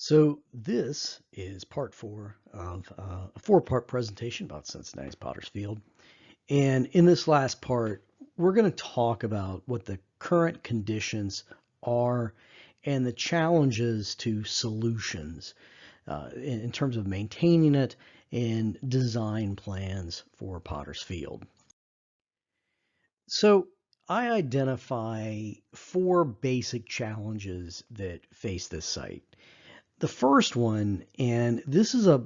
So this is part four of a four-part presentation about Cincinnati's Potter's Field. And in this last part, we're going to talk about what the current conditions are and the challenges to solutions in terms of maintaining it and design plans for Potter's Field. So I identify four basic challenges that face this site. The first one, and this is a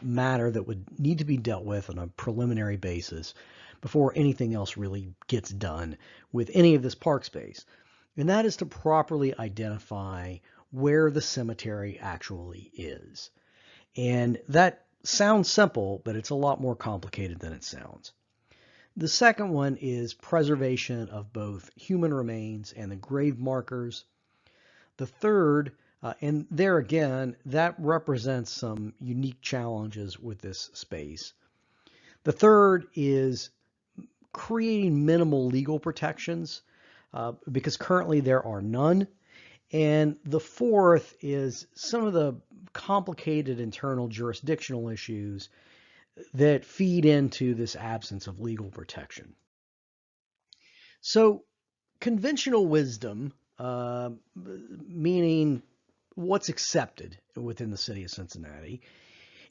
matter that would need to be dealt with on a preliminary basis before anything else really gets done with any of this park space, and that is to properly identify where the cemetery actually is. And that sounds simple, but it's a lot more complicated than it sounds. The second one is preservation of both human remains and the grave markers. The third, and there again, that represents some unique challenges with this space. The third is creating minimal legal protections because currently there are none. And the fourth is some of the complicated internal jurisdictional issues that feed into this absence of legal protection. So conventional wisdom, meaning what's accepted within the city of Cincinnati,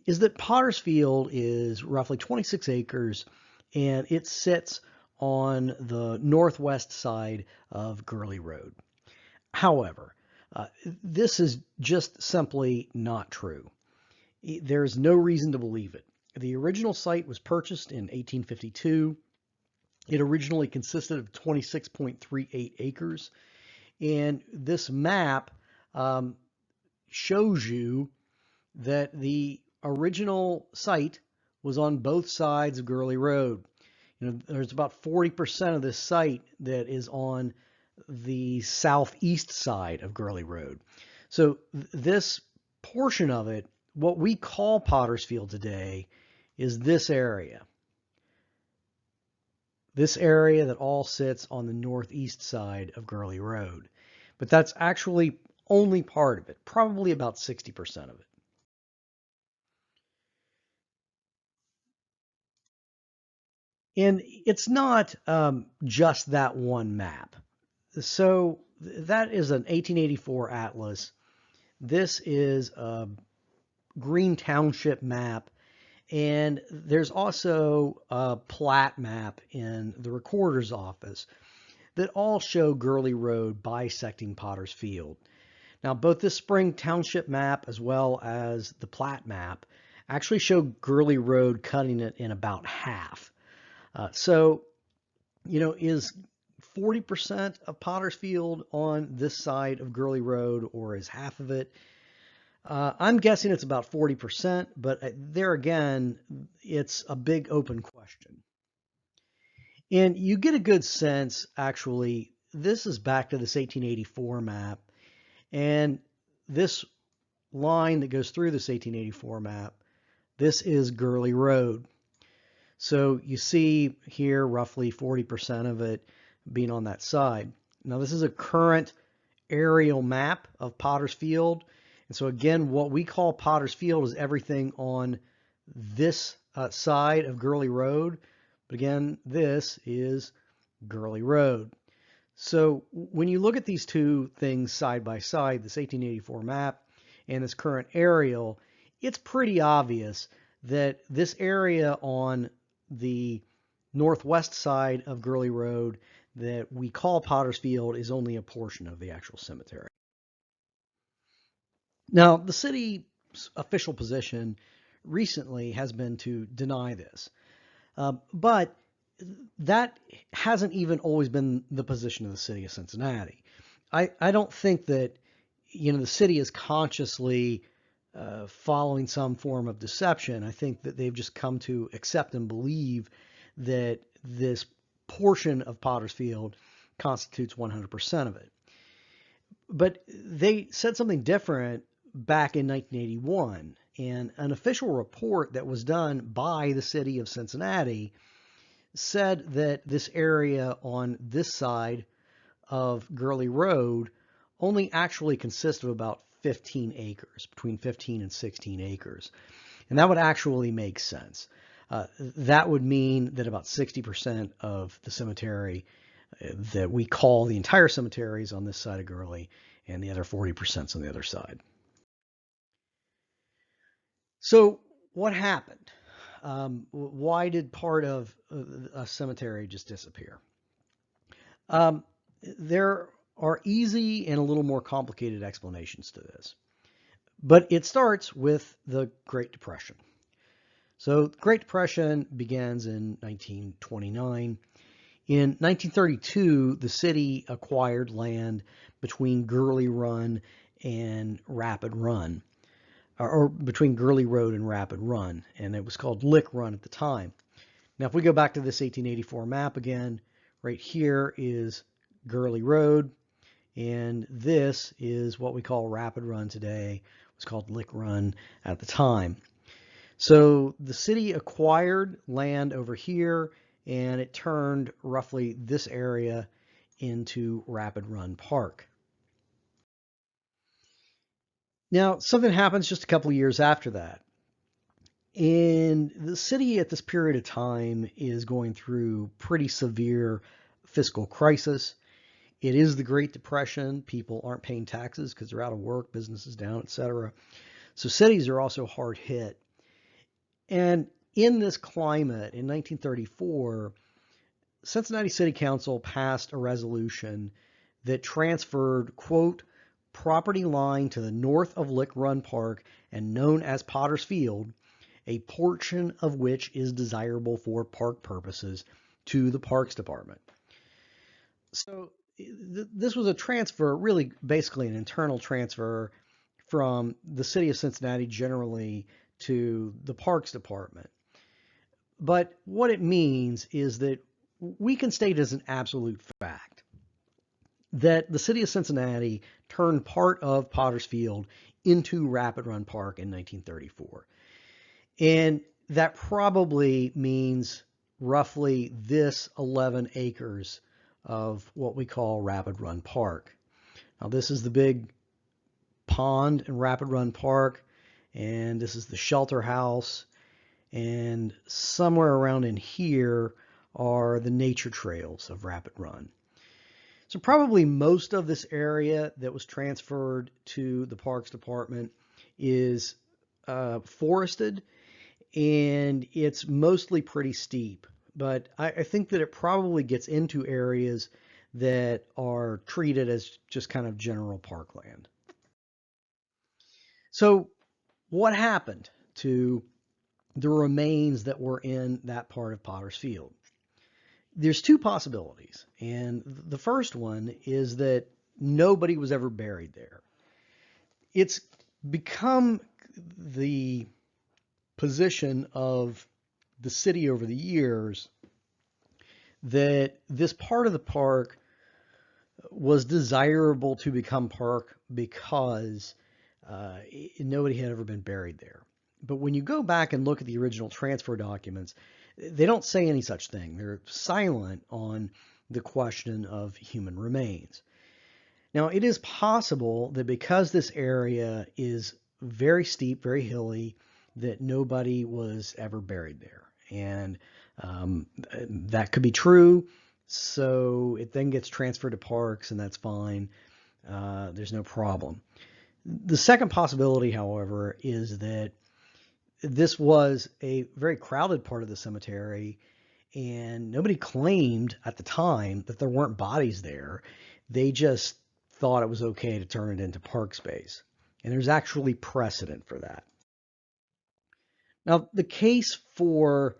is that Potter's Field is roughly 26 acres and it sits on the northwest side of Gurley Road. However, this is just simply not true. There's no reason to believe it. The original site was purchased in 1852. It originally consisted of 26.38 acres. And this map shows you that the original site was on both sides of Gurley Road. There's about 40% of this site that is on the southeast side of Gurley Road. So this portion of it, what we call Potter's Field today, is this area. This area that all sits on the northeast side of Gurley Road. But that's actually only part of it, probably about 60% of it. And it's not just that one map. So that is an 1884 atlas. This is a Green Township map. And there's also a plat map in the recorder's office that all show Gurley Road bisecting Potter's Field. Now, both the Spring Township map as well as the plat map actually show Gurley Road cutting it in about half. So, is 40% of Potter's Field on this side of Gurley Road, or is half of it? I'm guessing it's about 40%, but there again, it's a big open question. And you get a good sense, actually, this is back to this 1884 map, and this line that goes through this 1884 map, this is Gurley Road. So you see here roughly 40% of it being on that side. Now this is a current aerial map of Potter's Field. And so again, what we call Potter's Field is everything on this side of Gurley Road. But again, this is Gurley Road. So when you look at these two things side by side, this 1884 map and this current aerial, it's pretty obvious that this area on the northwest side of Gurley Road that we call Potter's Field is only a portion of the actual cemetery. Now, the city's official position recently has been to deny this, but that hasn't even always been the position of the city of Cincinnati. I don't think that the city is consciously following some form of deception. I think that they've just come to accept and believe that this portion of Potter's Field constitutes 100% of it. But they said something different back in 1981, and an official report that was done by the city of Cincinnati said that this area on this side of Gurley Road only actually consists of about 15 acres, between 15 and 16 acres. And that would actually make sense. That would mean that about 60% of the cemetery that we call the entire cemetery is on this side of Gurley, and the other 40% is on the other side. So what happened? Why did part of a cemetery just disappear? There are easy and a little more complicated explanations to this. But it starts with the Great Depression. So the Great Depression begins in 1929. In 1932, the city acquired land between Gurley Run and Rapid Run, or between Gurley Road and Rapid Run, and it was called Lick Run at the time. Now, if we go back to this 1884 map again, right here is Gurley Road, and this is what we call Rapid Run today. It was called Lick Run at the time. So the city acquired land over here, and it turned roughly this area into Rapid Run Park. Now, something happens just a couple of years after that. And the city at this period of time is going through pretty severe fiscal crisis. It is the Great Depression. People aren't paying taxes because they're out of work, business is down, etc. So cities are also hard hit. And in this climate, in 1934, Cincinnati City Council passed a resolution that transferred, quote, property lying to the north of Lick Run Park and known as Potter's Field, a portion of which is desirable for park purposes, to the Parks Department. So this was a transfer, really basically an internal transfer from the city of Cincinnati generally to the Parks Department. But what it means is that we can state as an absolute fact that the city of Cincinnati turned part of Potter's Field into Rapid Run Park in 1934. And that probably means roughly this 11 acres of what we call Rapid Run Park. Now, this is the big pond in Rapid Run Park, and this is the shelter house, and somewhere around in here are the nature trails of Rapid Run. So probably most of this area that was transferred to the Parks Department is forested, and it's mostly pretty steep. But I think that it probably gets into areas that are treated as just kind of general parkland. So what happened to the remains that were in that part of Potter's Field? There's two possibilities, and the first one is that nobody was ever buried there. It's become the position of the city over the years that this part of the park was desirable to become park because nobody had ever been buried there. But when you go back and look at the original transfer documents, they don't say any such thing. They're silent on the question of human remains. Now, it is possible that because this area is very steep, very hilly, that nobody was ever buried there. And that could be true. So it then gets transferred to parks, and that's fine. There's no problem. The second possibility, however, is that this was a very crowded part of the cemetery, and nobody claimed at the time that there weren't bodies there. They just thought it was okay to turn it into park space. And there's actually precedent for that. Now, the case for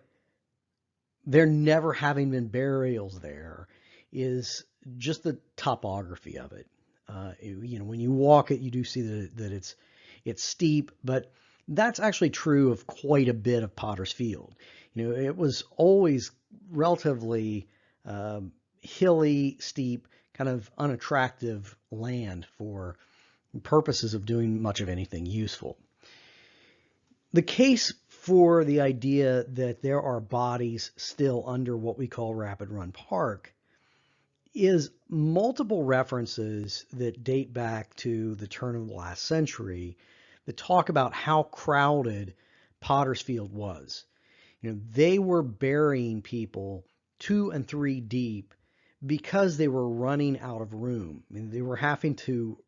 there never having been burials there is just the topography of it. When you walk it, you do see that it's steep, but that's actually true of quite a bit of Potter's Field. It was always relatively hilly, steep, kind of unattractive land for purposes of doing much of anything useful. The case for the idea that there are bodies still under what we call Rapid Run Park is multiple references that date back to the turn of the last century that talk about how crowded Pottersfield was. They were burying people 2 and 3 deep because they were running out of room. I mean, they were having to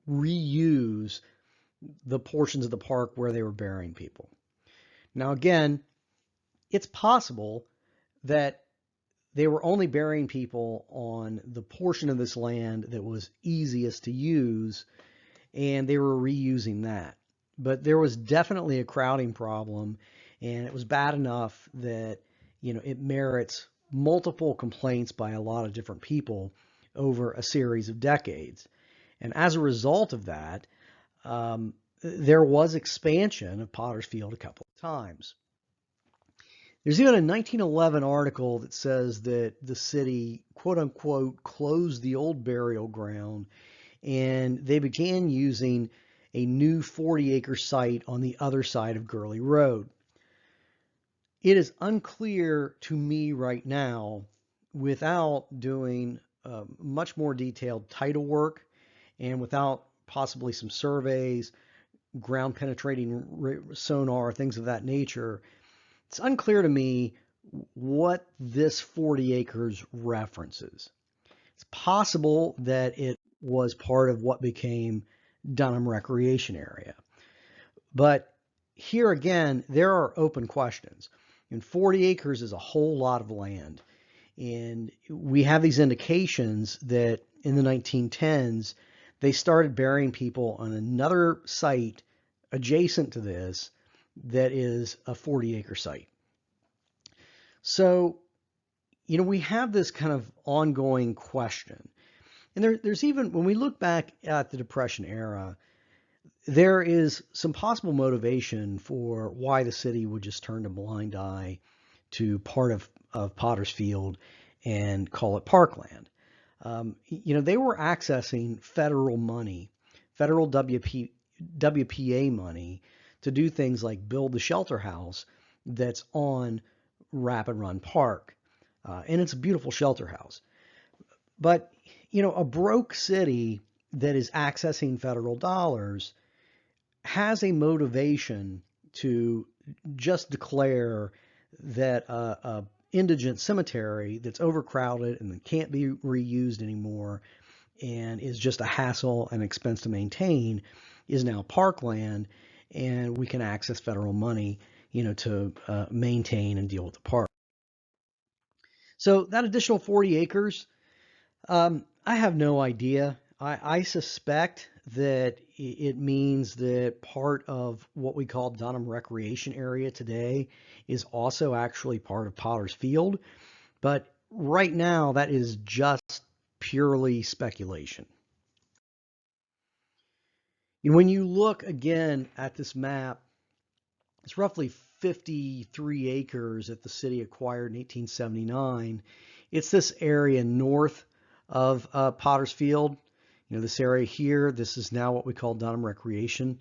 reuse the portions of the park where they were burying people. Now, again, it's possible that they were only burying people on the portion of this land that was easiest to use, and they were reusing that. But there was definitely a crowding problem, and it was bad enough that, it merits multiple complaints by a lot of different people over a series of decades. And as a result of that, there was expansion of Pottersfield a couple of times. There's even a 1911 article that says that the city, quote unquote, closed the old burial ground and they began using a new 40-acre site on the other side of Gurley Road. It is unclear to me right now, without doing much more detailed title work and without possibly some surveys, ground penetrating sonar, things of that nature, it's unclear to me what this 40 acres references. It's possible that it was part of what became Dunham Recreation Area. But here again, there are open questions. And 40 acres is a whole lot of land. And we have these indications that in the 1910s, they started burying people on another site adjacent to this that is a 40-acre site. So, we have this kind of ongoing question. And there's even, when we look back at the Depression era, there is some possible motivation for why the city would just turn a blind eye to part of Pottersfield and call it parkland. They were accessing federal money, federal WPA money, to do things like build the shelter house that's on Rapid Run Park. And it's a beautiful shelter house. But, a broke city that is accessing federal dollars has a motivation to just declare that a indigent cemetery that's overcrowded and that can't be reused anymore and is just a hassle and expense to maintain is now parkland, and we can access federal money, to maintain and deal with the park. So that additional 40 acres, I have no idea. I suspect that it means that part of what we call Dunham Recreation Area today is also actually part of Potter's Field. But right now, that is just purely speculation. When you look again at this map, it's roughly 53 acres that the city acquired in 1879. It's this area north of Potter's Field. This area here, this is now what we call Dunham Recreation.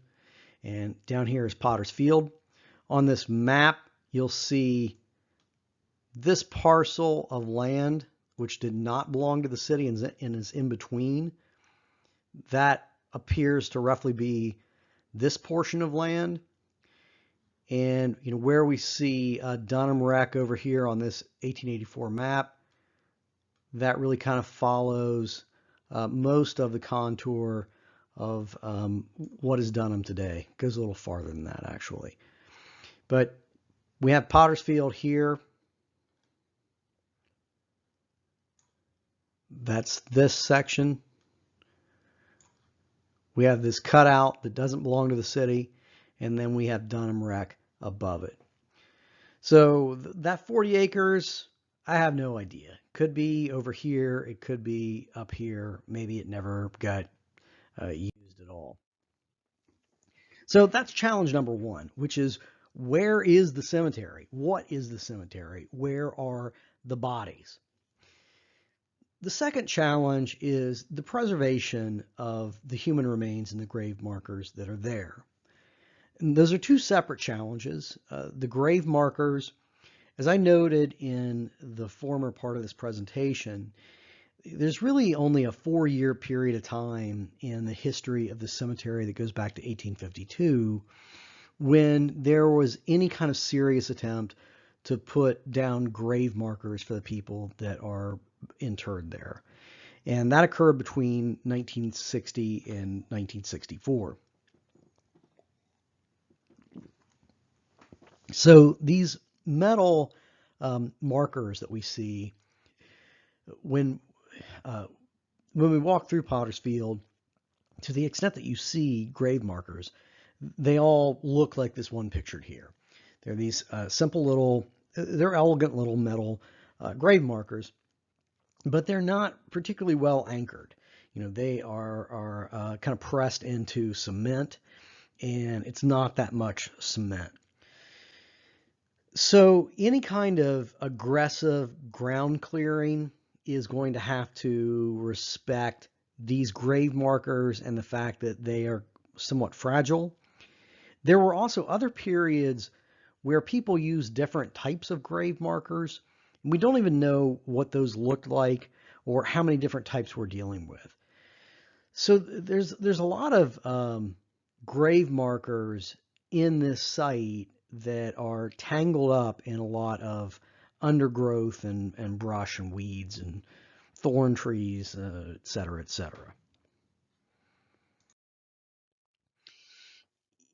And down here is Potter's Field. On this map, you'll see this parcel of land, which did not belong to the city and is in between. That appears to roughly be this portion of land. And where we see Dunham Rec over here on this 1884 map, that really kind of follows most of the contour of what is Dunham today. It goes a little farther than that, actually. But we have Pottersfield here. That's this section. We have this cutout that doesn't belong to the city, and then we have Dunham Rec above it. So that 40 acres, I have no idea. Could be over here. It could be up here. Maybe it never got used at all. So that's challenge number one, which is, where is the cemetery? What is the cemetery? Where are the bodies? The second challenge is the preservation of the human remains and the grave markers that are there. And those are two separate challenges. The grave markers, as I noted in the former part of this presentation, there's really only a 4-year period of time in the history of the cemetery that goes back to 1852 when there was any kind of serious attempt to put down grave markers for the people that are interred there. And that occurred between 1960 and 1964. So these metal markers that we see when uh, when we walk through Potter's Field, to the extent that you see grave markers, they all look like this one pictured here. They're these simple little, they're elegant little metal grave markers, but they're not particularly well anchored. You know, they are kind of pressed into cement, and it's not that much cement. So any kind of aggressive ground clearing is going to have to respect these grave markers and the fact that they are somewhat fragile. There were also other periods where people used different types of grave markers. We don't even know what those looked like or how many different types we're dealing with. So there's a lot of grave markers in this site that are tangled up in a lot of undergrowth and brush and weeds and thorn trees, et cetera, et cetera.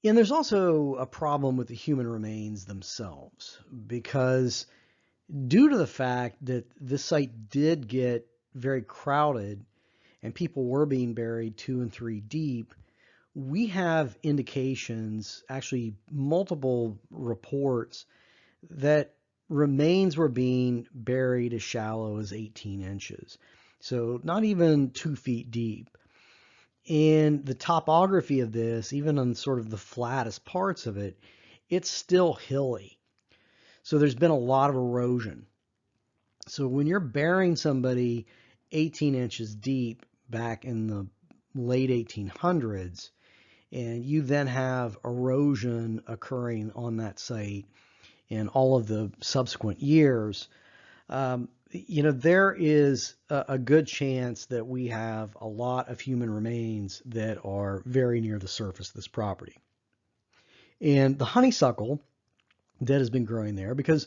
And there's also a problem with the human remains themselves because due to the fact that this site did get very crowded and people were being buried 2 and 3 deep, we have indications, actually multiple reports, that remains were being buried as shallow as 18 inches. So not even 2 feet deep. And the topography of this, even on sort of the flattest parts of it, it's still hilly. So there's been a lot of erosion. So when you're burying somebody 18 inches deep back in the late 1800s, and you then have erosion occurring on that site in all of the subsequent years, there is a good chance that we have a lot of human remains that are very near the surface of this property. And the honeysuckle that has been growing there, because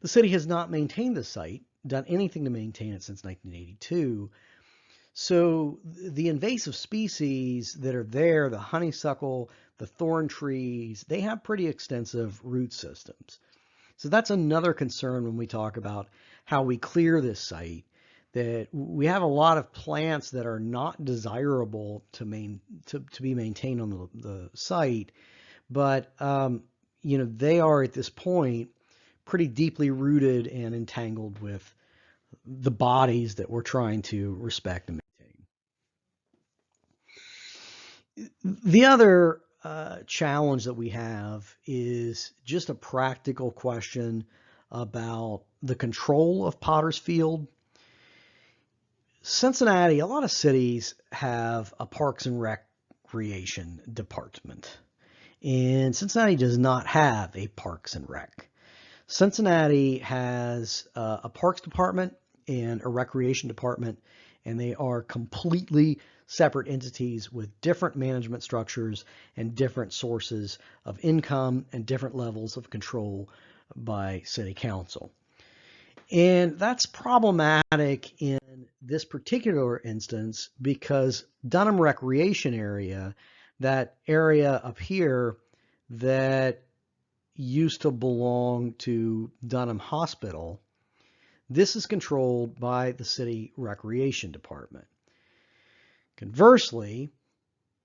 the city has not maintained the site, done anything to maintain it since 1982. So the invasive species that are there, the honeysuckle, the thorn trees, they have pretty extensive root systems. So that's another concern when we talk about how we clear this site, that we have a lot of plants that are not desirable to be maintained on the site, but they are at this point pretty deeply rooted and entangled with the bodies that we're trying to respect and maintain. The other challenge that we have is just a practical question about the control of Potter's Field. Cincinnati, a lot of cities have a Parks and Recreation department, and Cincinnati does not have a Parks and Rec. Cincinnati has a Parks Department and a Recreation Department, and they are completely separate entities with different management structures and different sources of income and different levels of control by City Council. And that's problematic in this particular instance because Dunham Recreation Area, that area up here that used to belong to Dunham Hospital, this is controlled by the City Recreation Department. Conversely,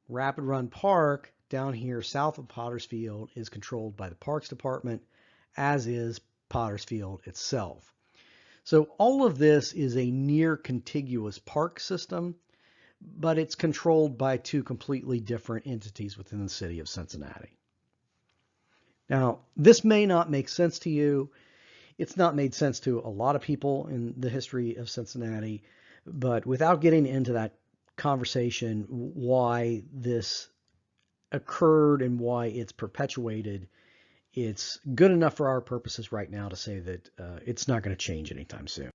Rapid Run Park down here south of Potter's Field is controlled by the Parks Department, as is Potter's Field itself. So all of this is a near contiguous park system, but it's controlled by two completely different entities within the city of Cincinnati. Now, this may not make sense to you. It's not made sense to a lot of people in the history of Cincinnati, but without getting into that conversation, why this occurred and why it's perpetuated, it's good enough for our purposes right now to say that it's not going to change anytime soon.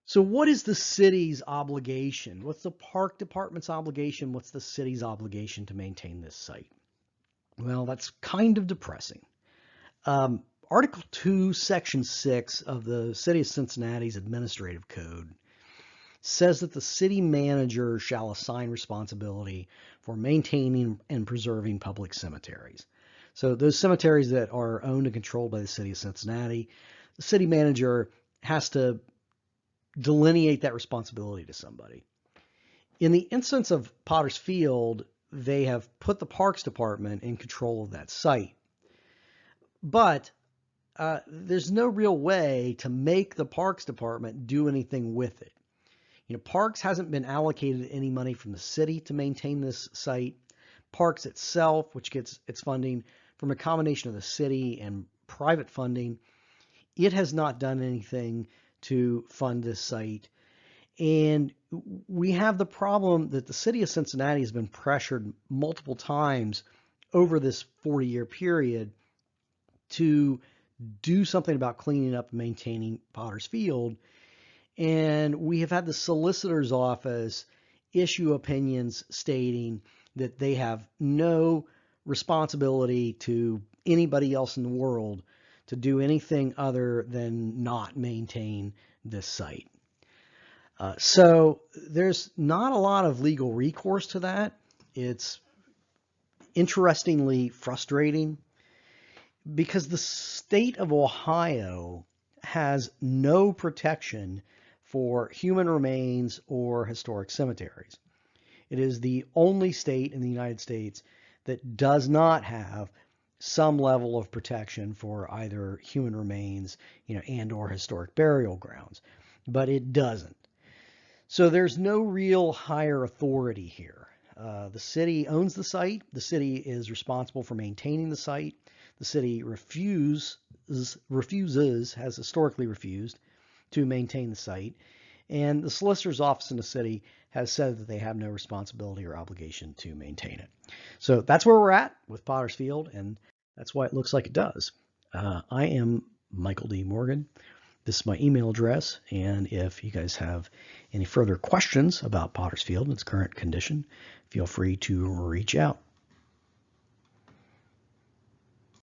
So what is the city's obligation? What's the park department's obligation? What's the city's obligation to maintain this site? Well, that's kind of depressing. Article 2, Section 6 of the City of Cincinnati's Administrative Code says that the city manager shall assign responsibility for maintaining and preserving public cemeteries. So those cemeteries that are owned and controlled by the City of Cincinnati, the city manager has to delineate that responsibility to somebody. In the instance of Potter's Field, they have put the Parks Department in control of that site. But there's no real way to make the Parks Department do anything with it. Parks hasn't been allocated any money from the city to maintain this site. Parks itself, which gets its funding from a combination of the city and private funding, it has not done anything to fund this site. And we have the problem that the city of Cincinnati has been pressured multiple times over this 40-year period to do something about cleaning up and maintaining Potter's Field. And we have had the solicitor's office issue opinions stating that they have no responsibility to anybody else in the world to do anything other than not maintain this site. So there's not a lot of legal recourse to that. It's interestingly frustrating because the state of Ohio has no protection for human remains or historic cemeteries. It is the only state in the United States that does not have some level of protection for either human remains, and or historic burial grounds, but it doesn't. So there's no real higher authority here. The city owns the site. The city is responsible for maintaining the site. The city refuses, has historically refused to maintain the site. And the solicitor's office in the city has said that they have no responsibility or obligation to maintain it. So that's where we're at with Potter's Field, and that's why it looks like it does. I am Michael D. Morgan. This is my email address, and if you guys have any further questions about Potter's Field and its current condition, feel free to reach out.